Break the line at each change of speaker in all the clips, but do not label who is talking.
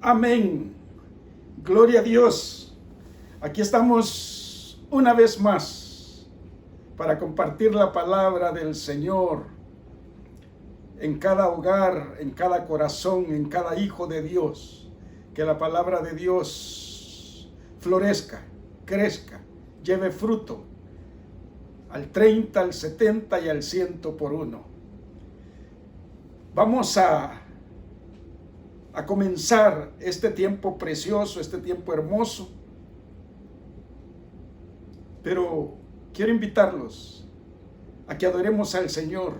Amén. Gloria a Dios. Aquí estamos una vez más para compartir la palabra del Señor en cada hogar, en cada corazón, en cada hijo de Dios. Que la palabra de Dios florezca, crezca, lleve fruto al 30, al 70 y al 100 por uno. Vamos a comenzar este tiempo precioso, este tiempo hermoso. Pero quiero invitarlos a que adoremos al Señor.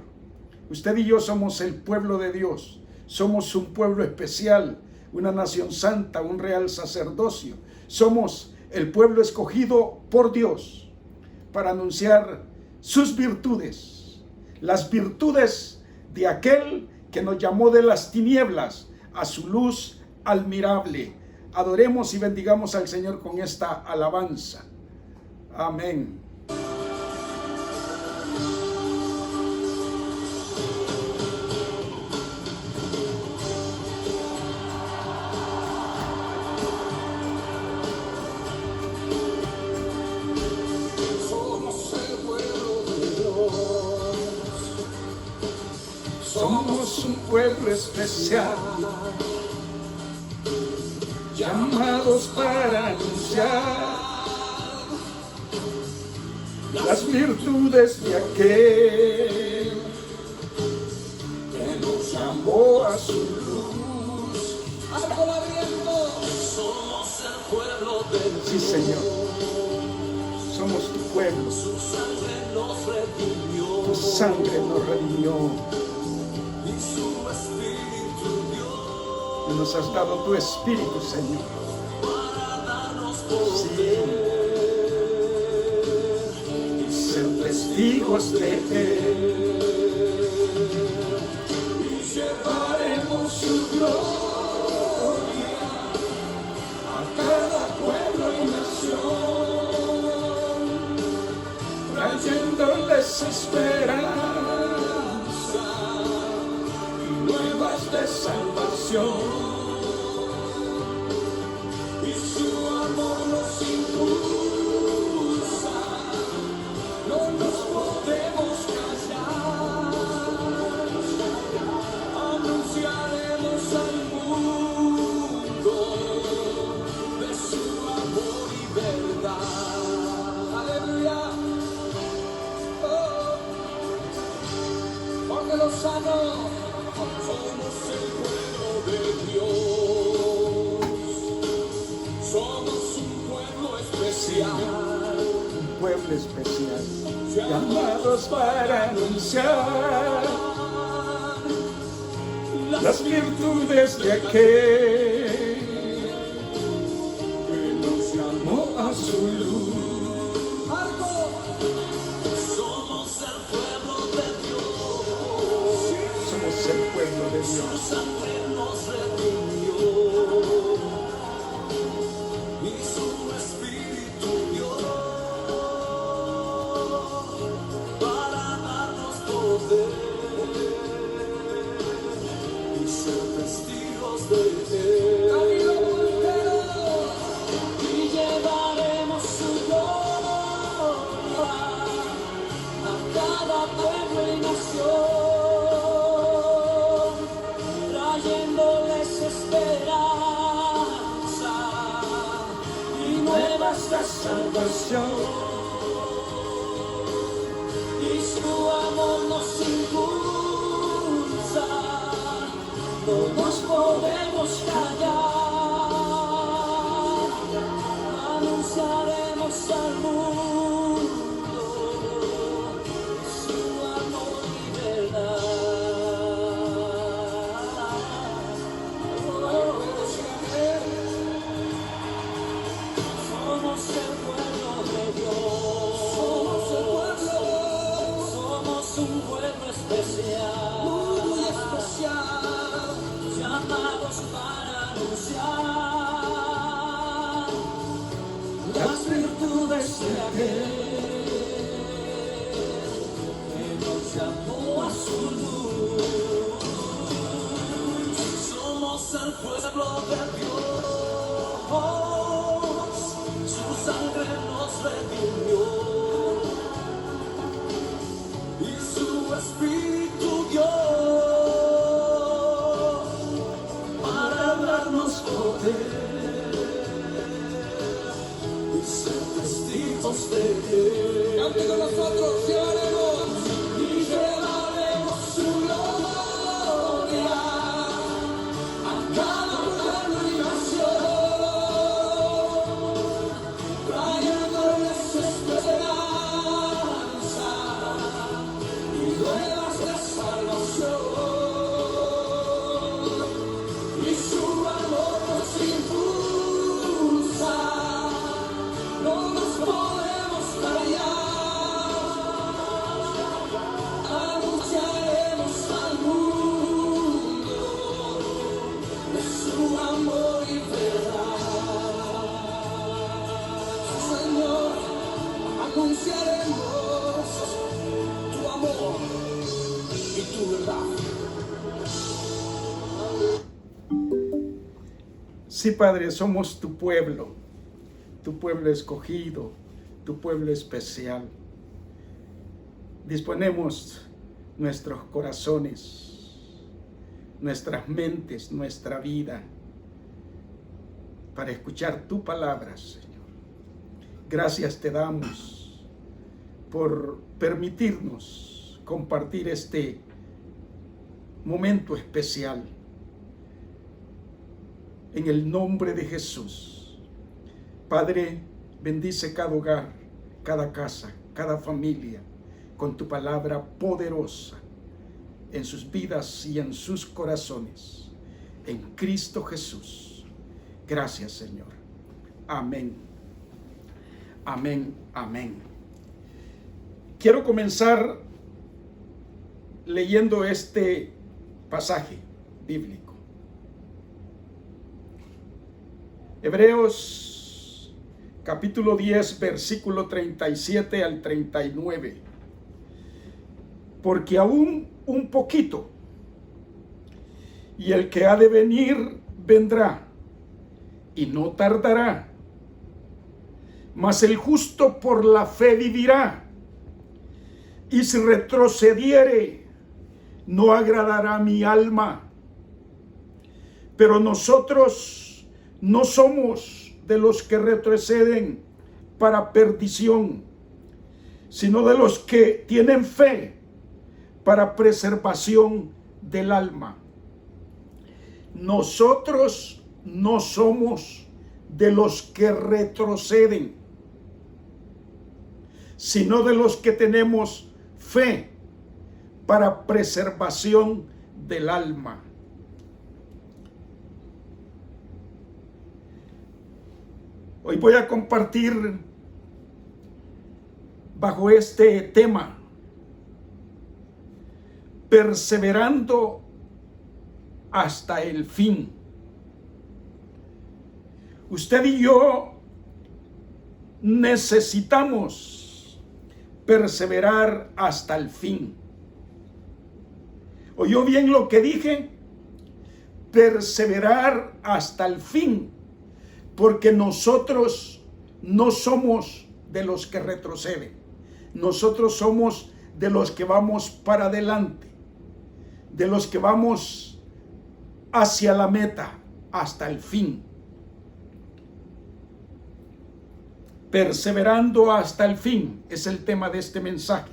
Usted y yo somos el pueblo de Dios. Somos un pueblo especial, una nación santa, un real sacerdocio. Somos el pueblo escogido por Dios para anunciar sus virtudes, las virtudes de aquel que nos llamó de las tinieblas a su luz admirable. Adoremos y bendigamos al Señor con esta alabanza. Amén.
Somos el pueblo de Dios.
Somos un pueblo especial, llamados para anunciar las virtudes de aquel que nos llamó a su luz.
Algo la viento. Somos el pueblo de Dios.
Sí, Señor, somos tu pueblo.
Su sangre nos redimió.
Tu sangre nos redimió
Y su espíritu dio
y nos has dado tu espíritu, Señor.
para darnos
Sí,
poder.
y ser testigos de Él.
Y llevaremos su gloria a cada pueblo y nación,
Trayéndoles esperanza
y nuevas de salvación. Y su amor nos impulsa, no nos podemos callar. Anunciaremos al mundo de su amor y verdad. Aleluya. Oh, porque los sanos somos el pueblo de Dios. Somos un pueblo especial,
un pueblo especial, llamados para anunciar las virtudes de aquel que nos llamó a su luz.
somos el pueblo de Dios.
Somos el pueblo de
Su
Dios.
sangre nos redimió y su espíritu dio para darnos poder y ser testigos de Él. Y llevaremos su gloria a cada pueblo y nación, trayéndoles esperanza y nuevas de salvación. Y su amor nos impulsa, no nos podemos callar. Anunciaremos al mundo su amor y verdad. Somos el pueblo de Dios. Somos un pueblo especial, muy especial, llamados para anunciar las virtudes de aquel que nos llamó a su luz. Somos el el pueblo de Dios, su sangre nos redimió y su espíritu dio para darnos poder y ser testigos de él. Cante con nosotros, llevaremos y llevaremos su gloria a cada pueblo y nación, trayéndoles esperanza y nuevas de salvación, y su amor nos impulsa, no nos podemos callar, anunciaremos al mundo de su amor y verdad. Señor, anunciaremos tu amor y tu verdad.
Sí, Padre, somos tu pueblo escogido, tu pueblo especial. Disponemos nuestros corazones, nuestras mentes, nuestra vida para escuchar tu palabra, Señor. Gracias te damos por permitirnos compartir este momento especial. En el nombre de Jesús. Padre, bendice cada hogar, cada casa, cada familia, con tu palabra poderosa en sus vidas y en sus corazones. En Cristo Jesús. Gracias, Señor. Amén. Amén. Amén. Quiero comenzar leyendo este pasaje bíblico. Hebreos capítulo 10, versículo 37 al 39. Porque aún un poquito, y el que ha de venir vendrá, y no tardará. Mas el justo por la fe vivirá, y si retrocediere, no agradará mi alma. Pero nosotros no somos de los que retroceden para perdición, sino de los que tienen fe para preservación del alma. Nosotros no somos de los que retroceden, sino de los que tenemos fe para preservación del alma. Hoy voy a compartir bajo este tema, perseverando hasta el fin. Usted y yo necesitamos perseverar hasta el fin. ¿Oyó bien lo que dije? Perseverar hasta el fin. Porque nosotros no somos de los que retroceden. Nosotros somos de los que vamos para adelante. De los que vamos hacia la meta, hasta el fin. Perseverando hasta el fin es el tema de este mensaje.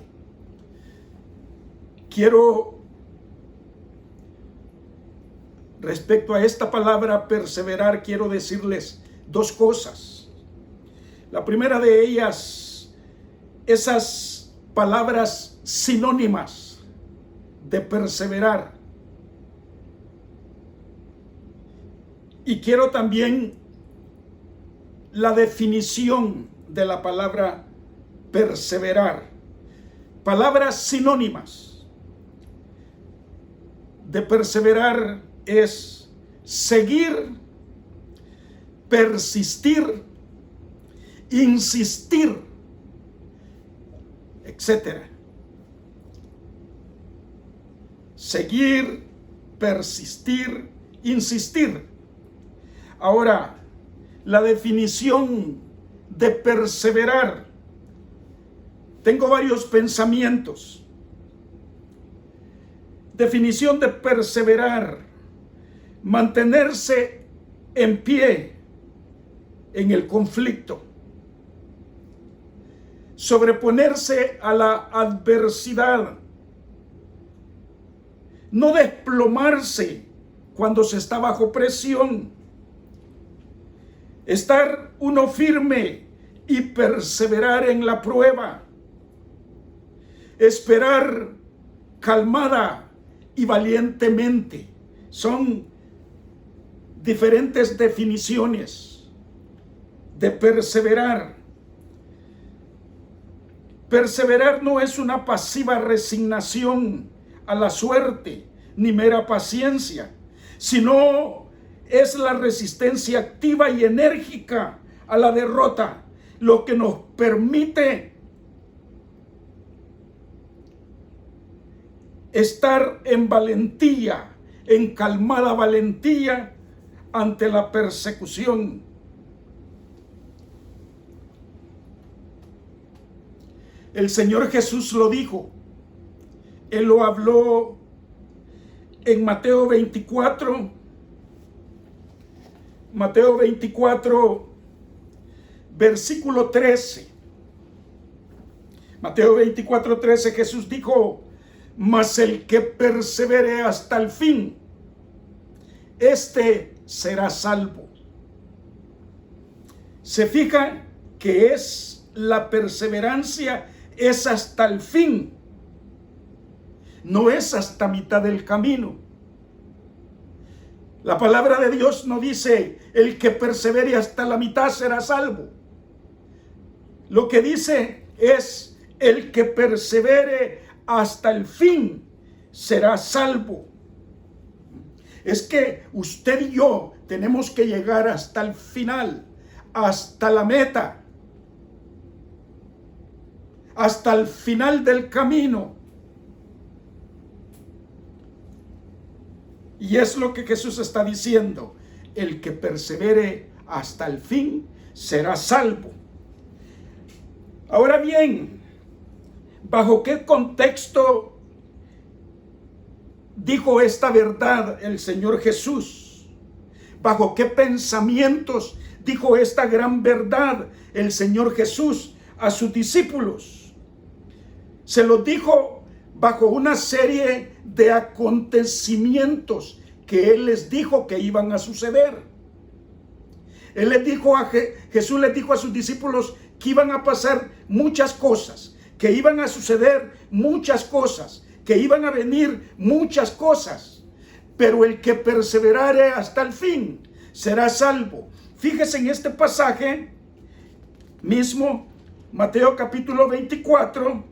Respecto a esta palabra perseverar, quiero decirles dos cosas. La primera de ellas, esas palabras sinónimas de perseverar. Y quiero también la definición de la palabra perseverar. Palabras sinónimas de perseverar es seguir, persistir, insistir, etc. Seguir, persistir, insistir. Ahora, la definición de perseverar. Tengo varios pensamientos. Definición de perseverar: mantenerse en pie en el conflicto, sobreponerse a la adversidad, no desplomarse cuando se está bajo presión, estar uno firme y perseverar en la prueba, esperar calmada y valientemente. Son diferentes definiciones de perseverar. Perseverar no es una pasiva resignación a la suerte ni mera paciencia, sino es la resistencia activa y enérgica a la derrota, lo que nos permite estar en valentía, en calmada valentía ante la persecución. El Señor Jesús lo dijo. Él lo habló en Mateo 24. Mateo 24, versículo 13. Mateo 24, 13, Jesús dijo: mas el que persevere hasta el fin, este será salvo. Se fija que es la perseverancia, es hasta el fin, no es hasta mitad del camino. La palabra de Dios no dice el que persevere hasta la mitad será salvo. Lo que dice es el que persevere hasta el fin será salvo. Es que usted y yo tenemos que llegar hasta el final, hasta la meta, hasta el final del camino. Y es lo que Jesús está diciendo: el que persevere hasta el fin será salvo. Ahora bien, ¿bajo qué contexto dijo esta verdad el Señor Jesús? ¿Bajo qué pensamientos dijo esta gran verdad el Señor Jesús a sus discípulos? Se lo dijo bajo una serie de acontecimientos que Él les dijo que iban a suceder. Él les dijo Jesús les dijo a sus discípulos que iban a pasar muchas cosas, que iban a suceder muchas cosas, que iban a venir muchas cosas, pero el que perseverare hasta el fin será salvo. Fíjese en este pasaje mismo, Mateo capítulo 24,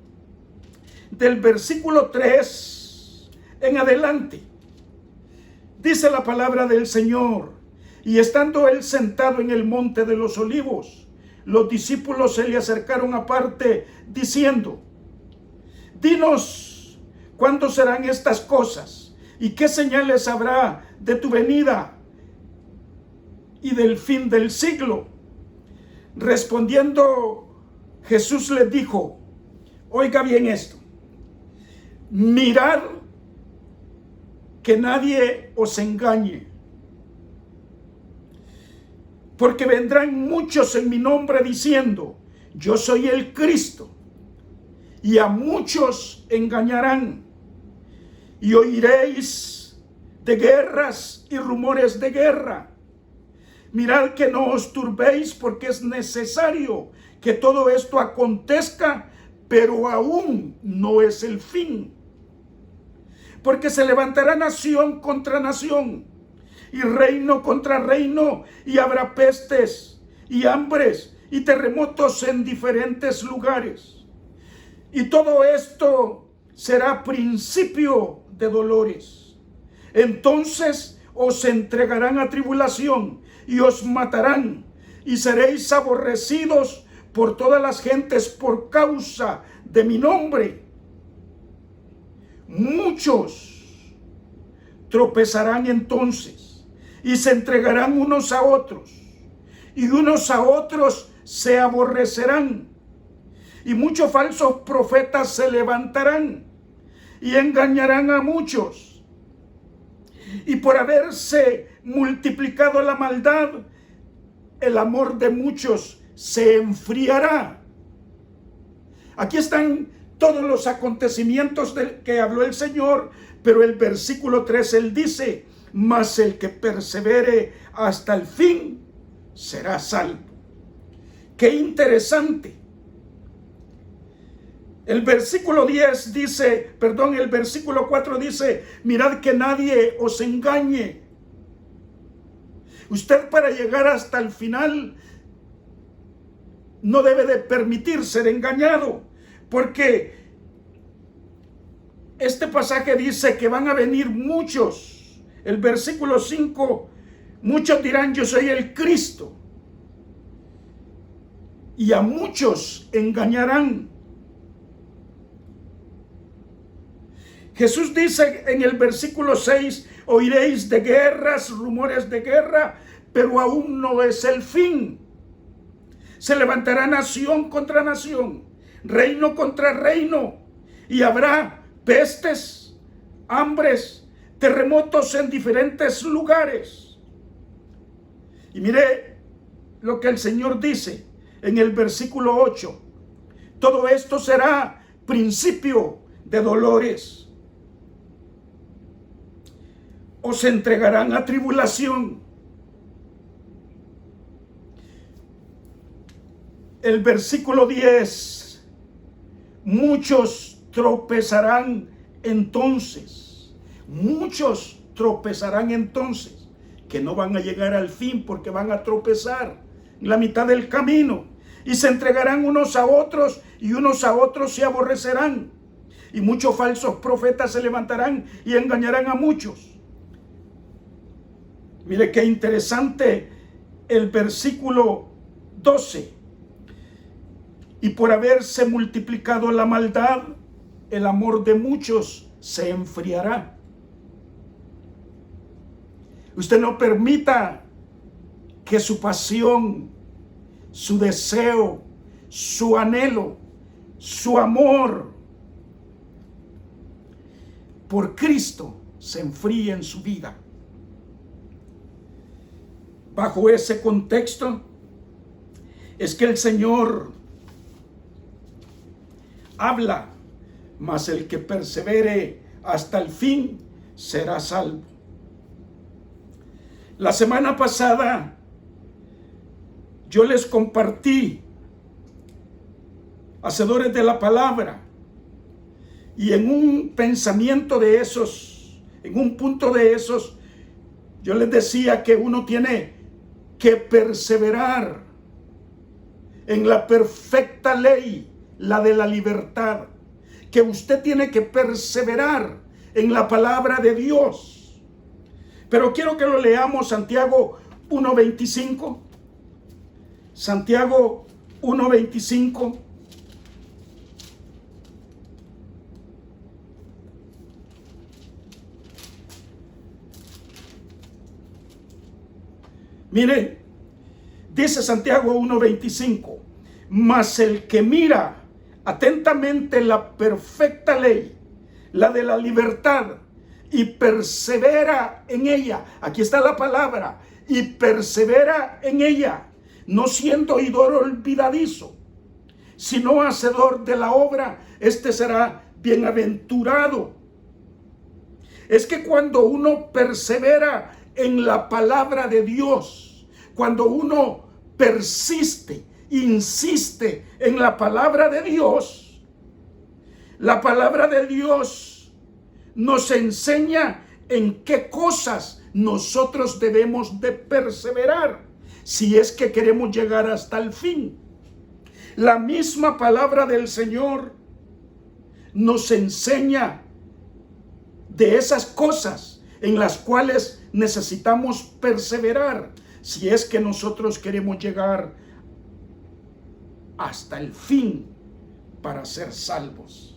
del versículo 3 en adelante. Dice la palabra del Señor: y estando él sentado en el monte de los olivos, los discípulos se le acercaron aparte diciendo: dinos, ¿cuándo serán estas cosas? ¿Y qué señales habrá de tu venida y del fin del siglo? Respondiendo Jesús les dijo: oiga bien esto, mirad que nadie os engañe, porque vendrán muchos en mi nombre diciendo: yo soy el Cristo, y a muchos engañarán. Y oiréis de guerras y rumores de guerra. Mirad que no os turbéis, porque es necesario que todo esto acontezca, pero aún no es el fin. Porque se levantará nación contra nación, y reino contra reino, y habrá pestes y hambres y terremotos en diferentes lugares. Y todo esto será principio de dolores. Entonces os entregarán a tribulación y os matarán, y seréis aborrecidos por todas las gentes por causa de mi nombre. Muchos tropezarán entonces y se entregarán unos a otros, y unos a otros se aborrecerán, y muchos falsos profetas se levantarán y engañarán a muchos. Y por haberse multiplicado la maldad, el amor de muchos se enfriará. Aquí están todos los acontecimientos de que habló el Señor, pero el versículo 3 él dice: mas el que persevere hasta el fin será salvo. Qué interesante. El versículo 10 dice, el versículo 4 dice: mirad que nadie os engañe. Usted, para llegar hasta el final, no debe de permitir ser engañado, porque este pasaje dice que van a venir muchos. El versículo 5, muchos dirán: yo soy el Cristo, y a muchos engañarán. Jesús dice en el versículo 6: oiréis de guerras, rumores de guerra, pero aún no es el fin. Se levantará nación contra nación, reino contra reino, y habrá pestes, hambres, terremotos en diferentes lugares. Y mire lo que el Señor dice en el versículo 8: todo esto será principio de dolores. Os entregarán a tribulación. El versículo 10: muchos tropezarán entonces. Muchos tropezarán entonces, que no van a llegar al fin porque van a tropezar en la mitad del camino. Y se entregarán unos a otros, y unos a otros se aborrecerán. Y muchos falsos profetas se levantarán y engañarán a muchos. Mire qué interesante el versículo 12. Y por haberse multiplicado la maldad, el amor de muchos se enfriará. Usted no permita que su pasión, su deseo, su anhelo, su amor por Cristo se enfríe en su vida. Bajo ese contexto es que el Señor habla: mas el que persevere hasta el fin será salvo. La semana pasada yo les compartí hacedores de la palabra, y en un pensamiento de esos, en un punto de esos, yo les decía que uno tiene que perseverar en la perfecta ley, la de la libertad, que usted tiene que perseverar en la palabra de Dios. Pero quiero que lo leamos, Santiago 1:25. Santiago 1:25. Mire, dice Santiago 1:25: mas el que mira atentamente la perfecta ley, la de la libertad, y persevera en ella. Aquí está la palabra: y persevera en ella, no siendo oidor olvidadizo, sino hacedor de la obra, este será bienaventurado. Es que cuando uno persevera en la palabra de Dios, cuando uno persiste, insiste en la palabra de Dios, la palabra de Dios nos enseña en qué cosas nosotros debemos de perseverar si es que queremos llegar hasta el fin. La misma palabra del Señor nos enseña de esas cosas en las cuales necesitamos perseverar si es que nosotros queremos llegar hasta el fin para ser salvos.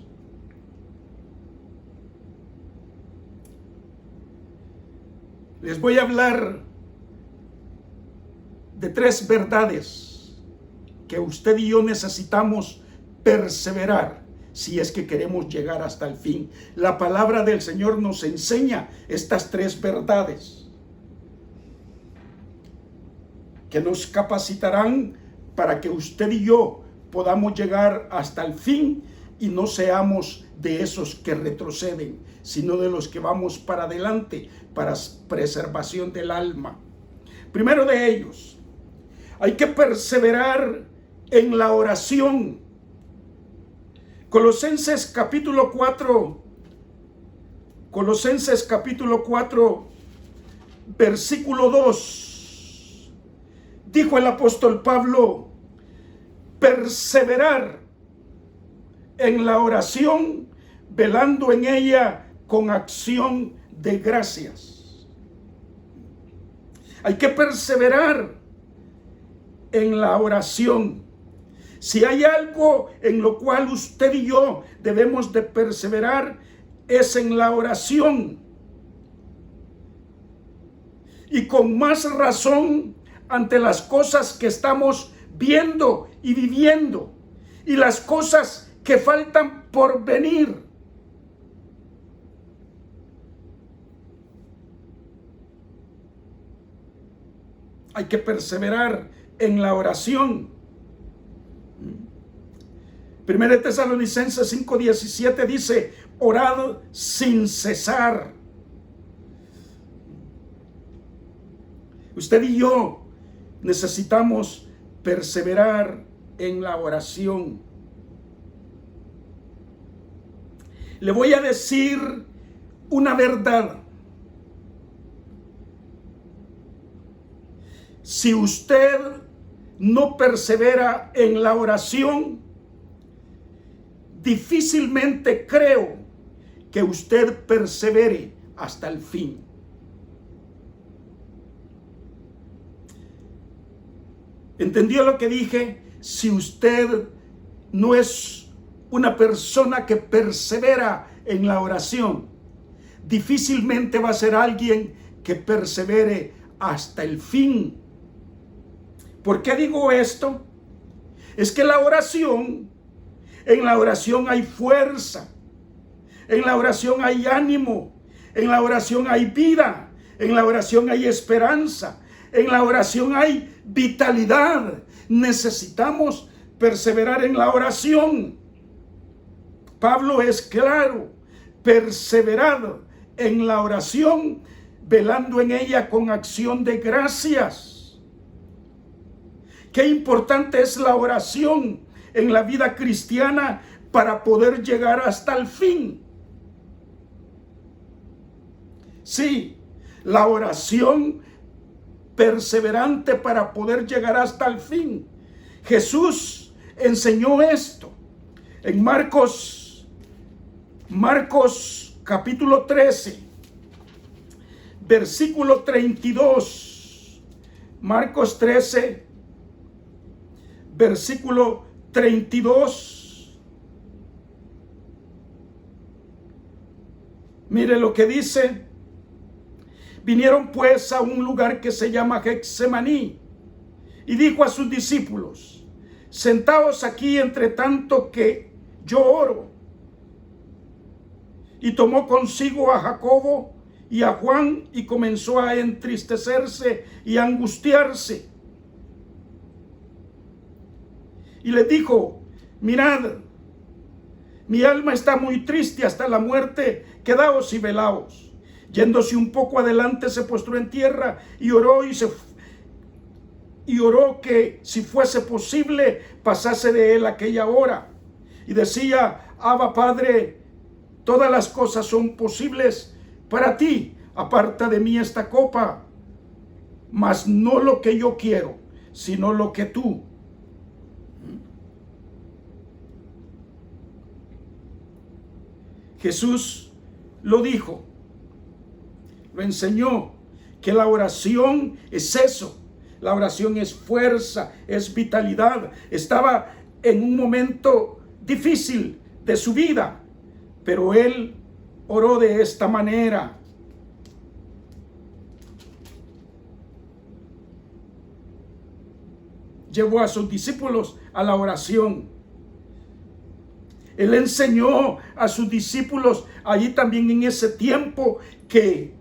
Les voy a hablar de 3 verdades que usted y yo necesitamos perseverar si es que queremos llegar hasta el fin. La palabra del Señor nos enseña estas 3 verdades que nos capacitarán para que usted y yo podamos llegar hasta el fin y no seamos de esos que retroceden, sino de los que vamos para adelante, para preservación del alma. Primero de ellos, hay que perseverar en la oración. Colosenses capítulo 4, versículo 2, dijo el apóstol Pablo: perseverar en la oración, velando en ella con acción de gracias. Hay que perseverar en la oración. Si hay algo en lo cual usted y yo debemos de perseverar, es en la oración. Y con más razón ante las cosas que estamos viendo y viviendo y las cosas que faltan por venir. Hay que perseverar en la oración. 1 Tesalonicenses 5:17 dice: orad sin cesar. Usted y yo necesitamos perseverar en la oración. Le voy a decir una verdad. Si usted no persevera en la oración, difícilmente creo que usted persevere hasta el fin. ¿Entendió lo que dije? Si usted no es una persona que persevera en la oración, difícilmente va a ser alguien que persevere hasta el fin. ¿Por qué digo esto? Es que la oración, en la oración hay fuerza, en la oración hay ánimo, en la oración hay vida, en la oración hay esperanza, en la oración hay vitalidad. Necesitamos perseverar en la oración. Pablo es claro: perseverad en la oración, velando en ella con acción de gracias. Qué importante es la oración en la vida cristiana para poder llegar hasta el fin. Sí, la oración perseverante para poder llegar hasta el fin. Jesús enseñó esto en Marcos capítulo 13, versículo 32. Marcos 13, versículo 32. Mire lo que dice: vinieron pues a un lugar que se llama Getsemaní, y dijo a sus discípulos: sentaos aquí entre tanto que yo oro. Y tomó consigo a Jacobo y a Juan y comenzó a entristecerse y a angustiarse. Y les dijo: mirad, mi alma está muy triste hasta la muerte, quedaos y velaos. Yéndose un poco adelante, se postró en tierra y oró que si fuese posible pasase de él aquella hora. Y decía: Abba, Padre, todas las cosas son posibles para ti. Aparta de mí esta copa, mas no lo que yo quiero, sino lo que tú. Jesús lo dijo, lo enseñó, que la oración es eso. La oración es fuerza, es vitalidad. Estaba en un momento difícil de su vida, pero él oró de esta manera: llevó a sus discípulos a la oración. Él enseñó a sus discípulos allí también en ese tiempo, que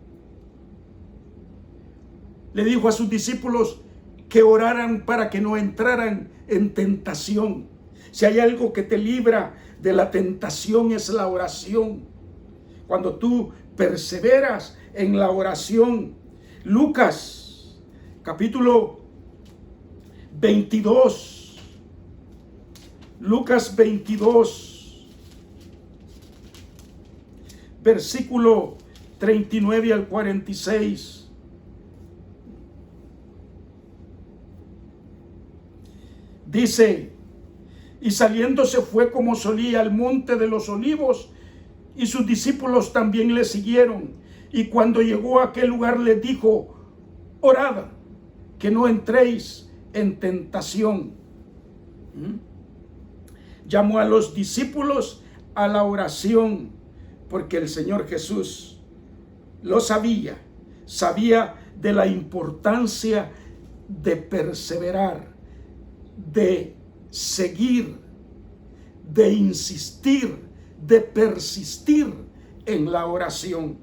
le dijo a sus discípulos que oraran para que no entraran en tentación. Si hay algo que te libra de la tentación, es la oración. Cuando tú perseveras en la oración. Lucas capítulo 22. Lucas 22, versículo 39 al 46. Dice: y saliendo se fue como solía al monte de los olivos, y sus discípulos también le siguieron. Y cuando llegó a aquel lugar les dijo: orad, que no entréis en tentación. Llamó a los discípulos a la oración, porque el Señor Jesús lo sabía de la importancia de perseverar, de seguir, de insistir, de persistir en la oración.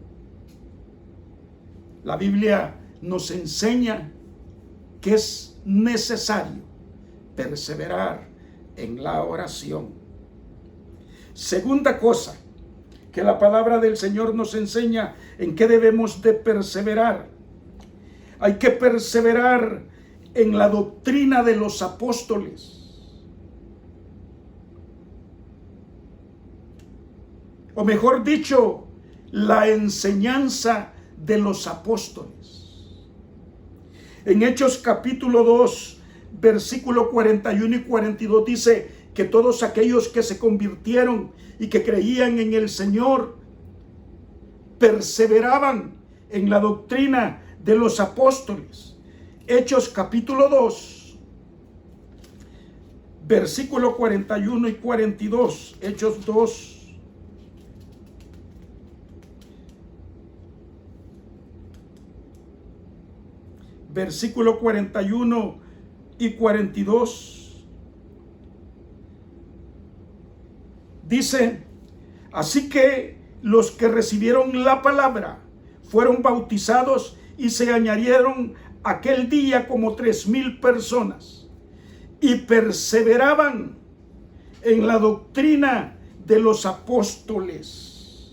La Biblia nos enseña que es necesario perseverar en la oración. Segunda cosa que la palabra del Señor nos enseña en que debemos de perseverar. Hay que perseverar en la doctrina de los apóstoles. O mejor dicho, la enseñanza de los apóstoles. En Hechos capítulo 2, versículo 41 y 42 dice que todos aquellos que se convirtieron y que creían en el Señor perseveraban en la doctrina de los apóstoles. Hechos capítulo 2, versículo 41 y 42. Hechos 2. Versículo 41 y 42. Dice: así que los que recibieron la palabra fueron bautizados, y se añadieron aquel día como 3,000 personas, y perseveraban en la doctrina de los apóstoles.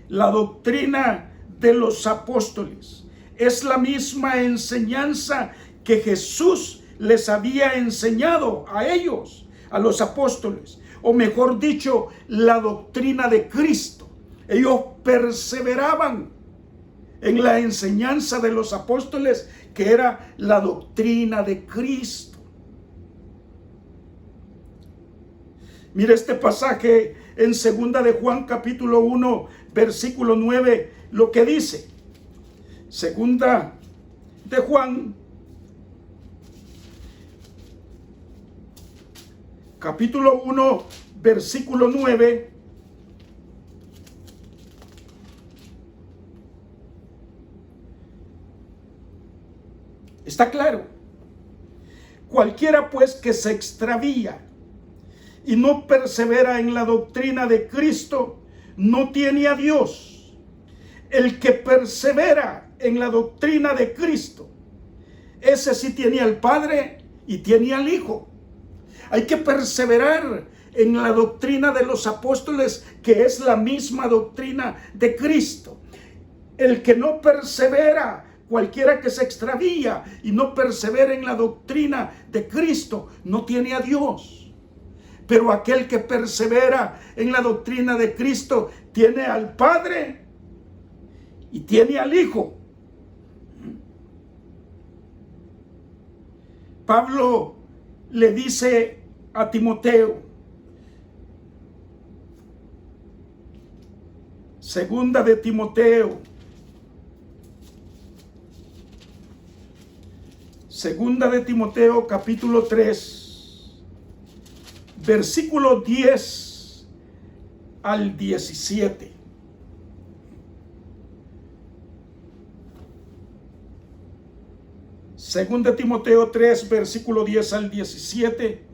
La doctrina de los apóstoles es la misma enseñanza que Jesús les había enseñado a ellos, a los apóstoles, o mejor dicho, la doctrina de Cristo. Ellos perseveraban en la enseñanza de los apóstoles, que era la doctrina de Cristo. Mira este pasaje en 2 de Juan capítulo 1, versículo 9, lo que dice. 2 de Juan capítulo 1, versículo 9. Está claro: cualquiera pues que se extravía y no persevera en la doctrina de Cristo, no tiene a Dios. El que persevera en la doctrina de Cristo, ese sí tiene al Padre y tiene al Hijo. Hay que perseverar en la doctrina de los apóstoles, que es la misma doctrina de Cristo. El que no persevera, cualquiera que se extravía y no persevera en la doctrina de Cristo, no tiene a Dios. Pero aquel que persevera en la doctrina de Cristo tiene al Padre y tiene al Hijo. Pablo le dice a Timoteo, segunda de Timoteo, capítulo 3, versículo 10 al 17. Según de Timoteo 3, versículo 10 al 17,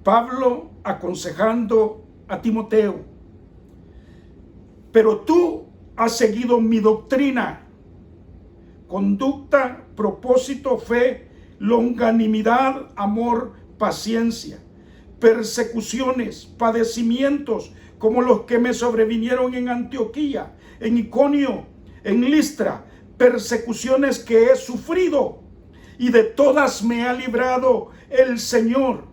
Pablo aconsejando a Timoteo: pero tú has seguido mi doctrina, conducta, propósito, fe, longanimidad, amor, paciencia, persecuciones, padecimientos, como los que me sobrevinieron en Antioquía, en Iconio, en Listra, persecuciones que he sufrido, y de todas me ha librado el Señor.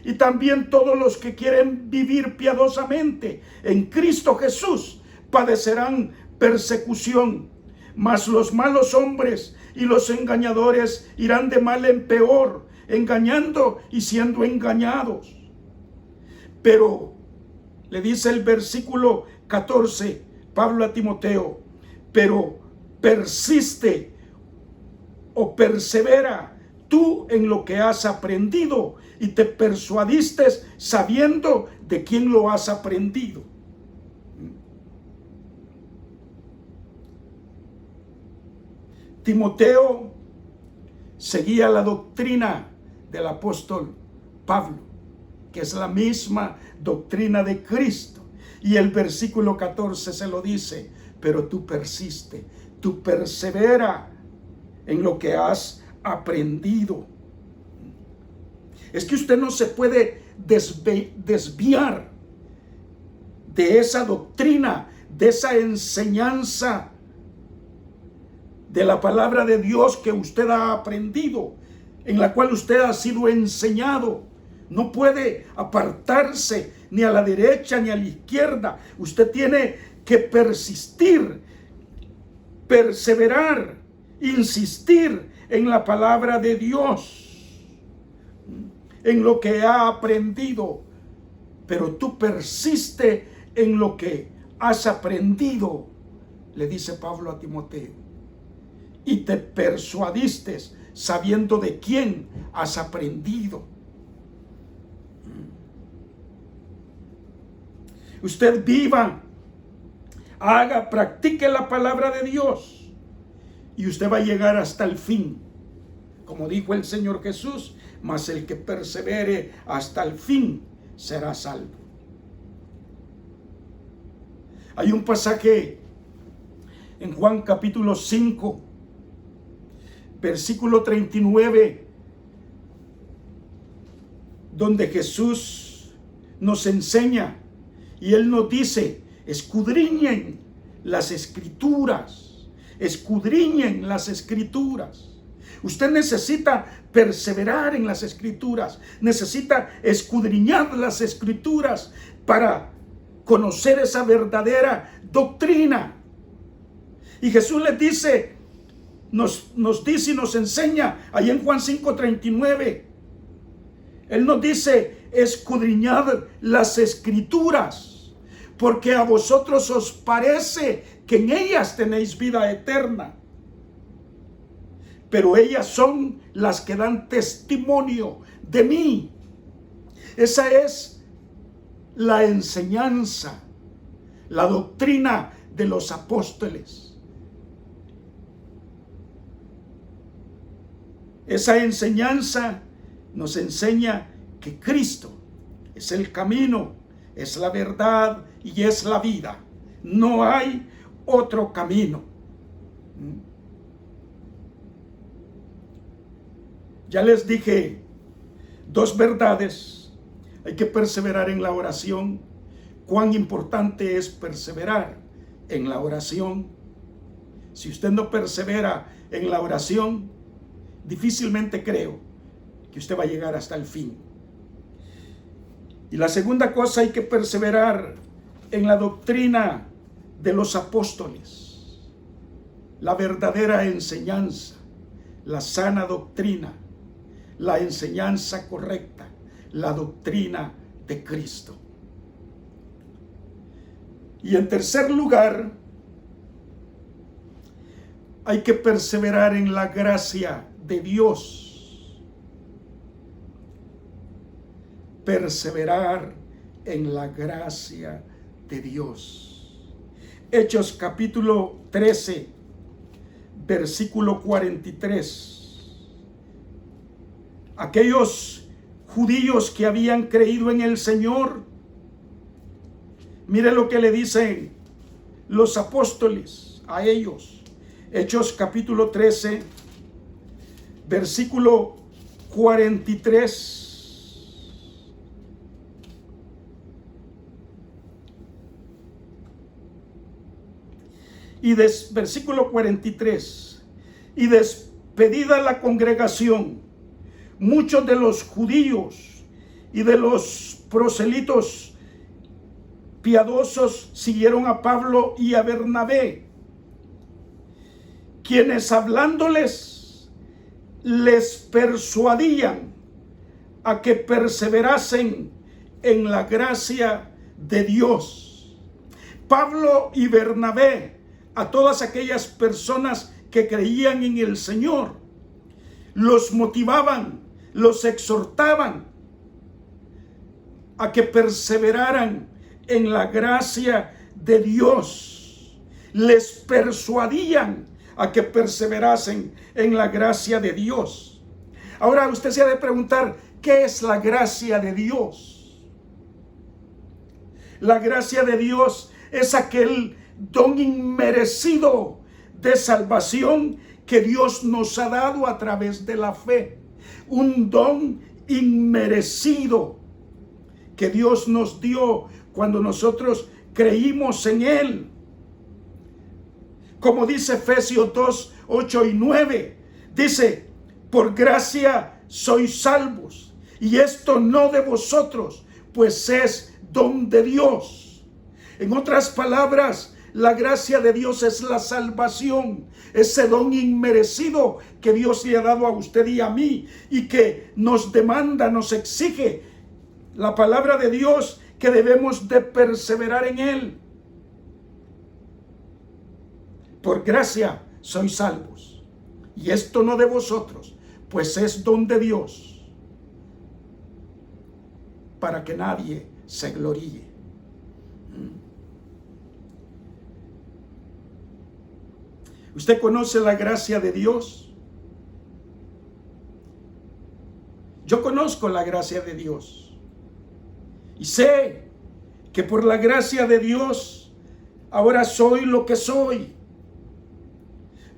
Y también todos los que quieren vivir piadosamente en Cristo Jesús padecerán persecución, mas los malos hombres y los engañadores irán de mal en peor, engañando y siendo engañados. Pero le dice el versículo 14, Pablo a Timoteo: pero persiste o persevera tú en lo que has aprendido y te persuadiste sabiendo de quién lo has aprendido. Timoteo seguía la doctrina del apóstol Pablo, que es la misma doctrina de Cristo. Y el versículo 14 se lo dice: pero tú persiste, tú persevera en lo que has aprendido. Es que usted no se puede desviar de esa doctrina, de esa enseñanza de la palabra de Dios que usted ha aprendido, en la cual usted ha sido enseñado. No puede apartarse ni a la derecha ni a la izquierda. Usted tiene que persistir, perseverar, insistir en la palabra de Dios, en lo que ha aprendido. Pero tú persiste en lo que has aprendido, le dice Pablo a Timoteo, y te persuadiste sabiendo de quién has aprendido. Usted viva, haga, practique la palabra de Dios y usted va a llegar hasta el fin. Como dijo el Señor Jesús: mas el que persevere hasta el fin será salvo. Hay un pasaje en Juan capítulo 5, versículo 39, donde Jesús nos enseña y Él nos dice: escudriñen las escrituras, escudriñen las escrituras. Usted necesita perseverar en las escrituras, necesita escudriñar las escrituras para conocer esa verdadera doctrina. Y Jesús les dice, nos dice y nos enseña ahí en Juan 5:39. Él nos dice: escudriñad las escrituras, porque a vosotros os parece que en ellas tenéis vida eterna, pero ellas son las que dan testimonio de mí. Esa es la enseñanza, la doctrina de los apóstoles. Esa enseñanza nos enseña que Cristo es el camino, es la verdad y es la vida. No hay otro camino. Ya les dije dos verdades. Hay que perseverar en la oración. Cuán importante es perseverar en la oración. Si usted no persevera en la oración, difícilmente creo que usted va a llegar hasta el fin. Y la segunda cosa, hay que perseverar en la doctrina de los apóstoles, la verdadera enseñanza, la sana doctrina, la enseñanza correcta, la doctrina de Cristo. Y en tercer lugar, hay que perseverar en la gracia de Dios. Perseverar en la gracia de Dios. Hechos capítulo 13, versículo 43. Aquellos judíos que habían creído en el Señor, mire lo que le dicen los apóstoles a ellos. Hechos capítulo 13, versículo 43. Versículo 43. Y despedida la congregación, muchos de los judíos y de los proselitos piadosos siguieron a Pablo y a Bernabé, quienes hablándoles les persuadían a que perseverasen en la gracia de Dios. Pablo y Bernabé, a todas aquellas personas que creían en el Señor, los motivaban, los exhortaban a que perseveraran en la gracia de Dios. Les persuadían a que perseverasen en la gracia de Dios. Ahora usted se ha de preguntar, ¿qué es la gracia de Dios? La gracia de Dios es aquel don inmerecido de salvación que Dios nos ha dado a través de la fe. Un don inmerecido que Dios nos dio cuando nosotros creímos en Él. Como dice Efesios 2, 8 y 9, dice, por gracia sois salvos, y esto no de vosotros, pues es don de Dios. En otras palabras, la gracia de Dios es la salvación, ese don inmerecido que Dios le ha dado a usted y a mí y que nos demanda, nos exige la palabra de Dios que debemos de perseverar en Él. Por gracia sois salvos, y esto no de vosotros, pues es don de Dios, para que nadie se gloríe. ¿Usted conoce la gracia de Dios? Yo conozco la gracia de Dios. Y sé que por la gracia de Dios ahora soy lo que soy.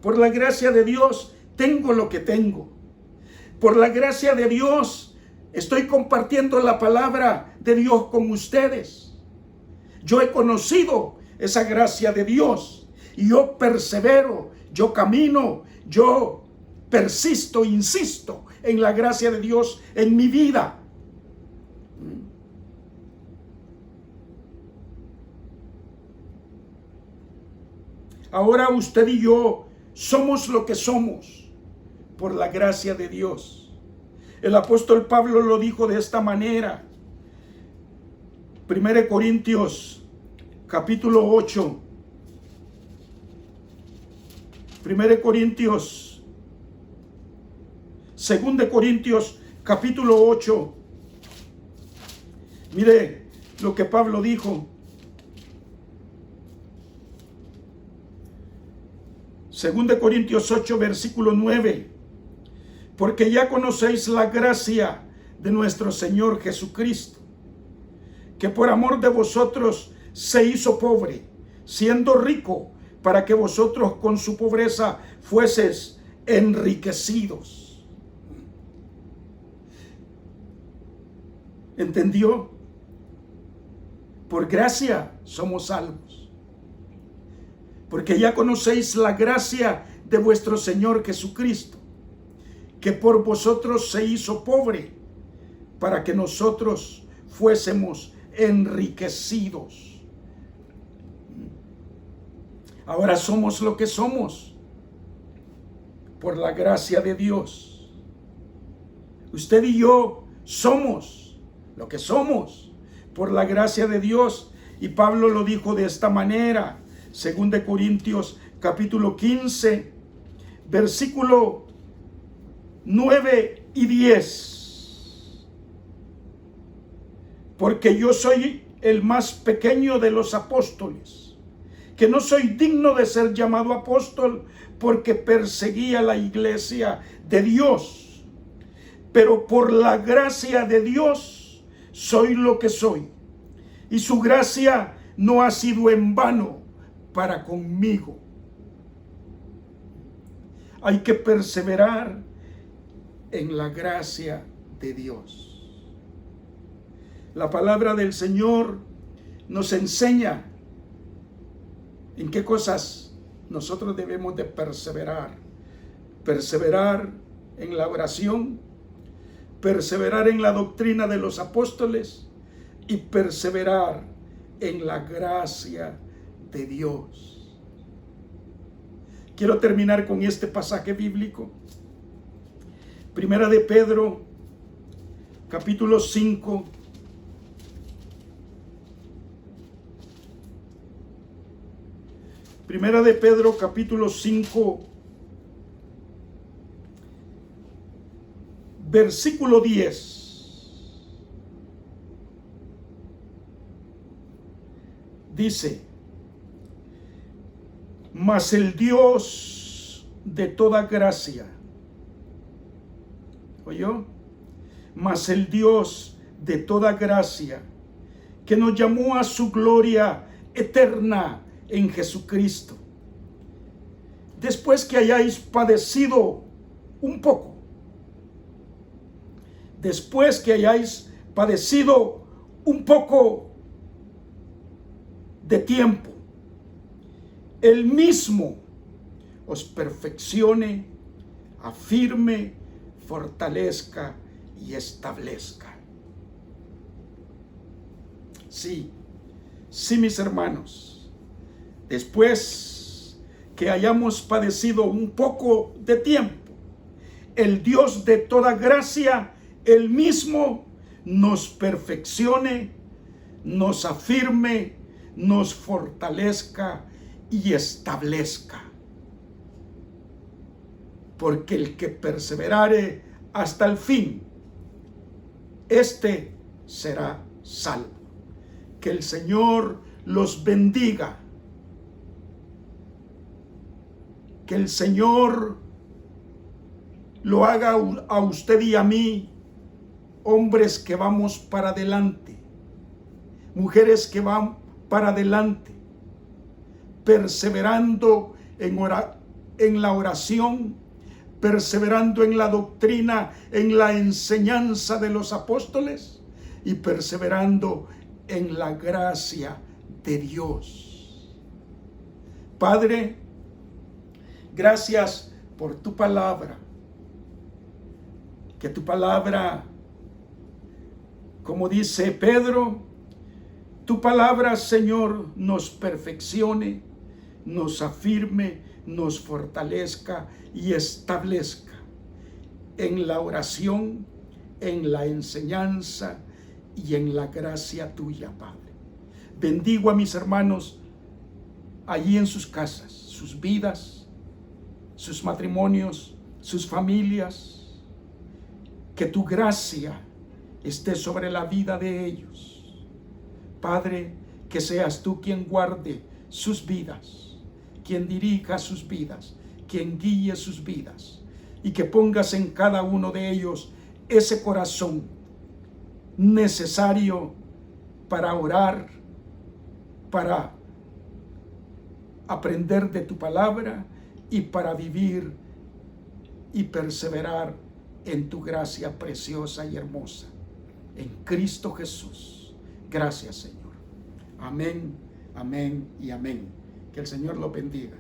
Por la gracia de Dios tengo lo que tengo. Por la gracia de Dios estoy compartiendo la palabra de Dios con ustedes. Yo he conocido esa gracia de Dios. Y yo persevero, yo camino, yo persisto, insisto en la gracia de Dios en mi vida. Ahora usted y yo somos lo que somos por la gracia de Dios. El apóstol Pablo lo dijo de esta manera. 1 Corintios capítulo 8. 1 Corintios, 2 Corintios capítulo 8. Mire lo que Pablo dijo. 2 Corintios 8, versículo 9. Porque ya conocéis la gracia de nuestro Señor Jesucristo, que por amor de vosotros se hizo pobre, siendo rico, para que vosotros con su pobreza fueseis enriquecidos. ¿Entendió? Por gracia somos salvos. Porque ya conocéis la gracia de vuestro Señor Jesucristo, que por vosotros se hizo pobre, para que nosotros fuésemos enriquecidos. Ahora somos lo que somos por la gracia de Dios. Usted y yo somos lo que somos por la gracia de Dios. Y Pablo lo dijo de esta manera. 2 Corintios capítulo 15, versículo 9 y 10. Porque yo soy el más pequeño de los apóstoles, que no soy digno de ser llamado apóstol porque perseguía la iglesia de Dios, pero por la gracia de Dios soy lo que soy, y su gracia no ha sido en vano para conmigo. Hay que perseverar en la gracia de Dios. La palabra del Señor nos enseña en qué cosas nosotros debemos de perseverar. Perseverar en la oración, perseverar en la doctrina de los apóstoles y perseverar en la gracia de Dios. Quiero terminar con este pasaje bíblico. Primera de Pedro, capítulo 5. Primera de Pedro, capítulo 5, versículo 10. Dice: mas el Dios de toda gracia, ¿oyó? Mas el Dios de toda gracia, que nos llamó a su gloria eterna en Jesucristo, después que hayáis padecido un poco, después que hayáis padecido un poco de tiempo, Él mismo os perfeccione, afirme, fortalezca y establezca. Sí, mis hermanos, después que hayamos padecido un poco de tiempo, el Dios de toda gracia, Él mismo nos perfeccione, nos afirme, nos fortalezca y establezca. Porque el que perseverare hasta el fin, este será salvo. Que el Señor los bendiga. Que el Señor lo haga a usted y a mí, hombres que vamos para adelante, mujeres que van para adelante, perseverando en la oración, perseverando en la doctrina, en la enseñanza de los apóstoles y perseverando en la gracia de Dios. Padre, gracias por tu palabra. Que tu palabra, como dice Pedro, tu palabra, Señor, nos perfeccione, nos afirme, nos fortalezca y establezca en la oración, en la enseñanza y en la gracia tuya, Padre. Bendigo a mis hermanos allí en sus casas, sus vidas, sus matrimonios, sus familias. Que tu gracia esté sobre la vida de ellos. Padre, que seas tú quien guarde sus vidas, quien dirija sus vidas, quien guíe sus vidas, y que pongas en cada uno de ellos ese corazón necesario para orar, para aprender de tu palabra y para vivir y perseverar en tu gracia preciosa y hermosa. En Cristo Jesús. Gracias, Señor. Amén, amén y amén. Que el Señor lo bendiga.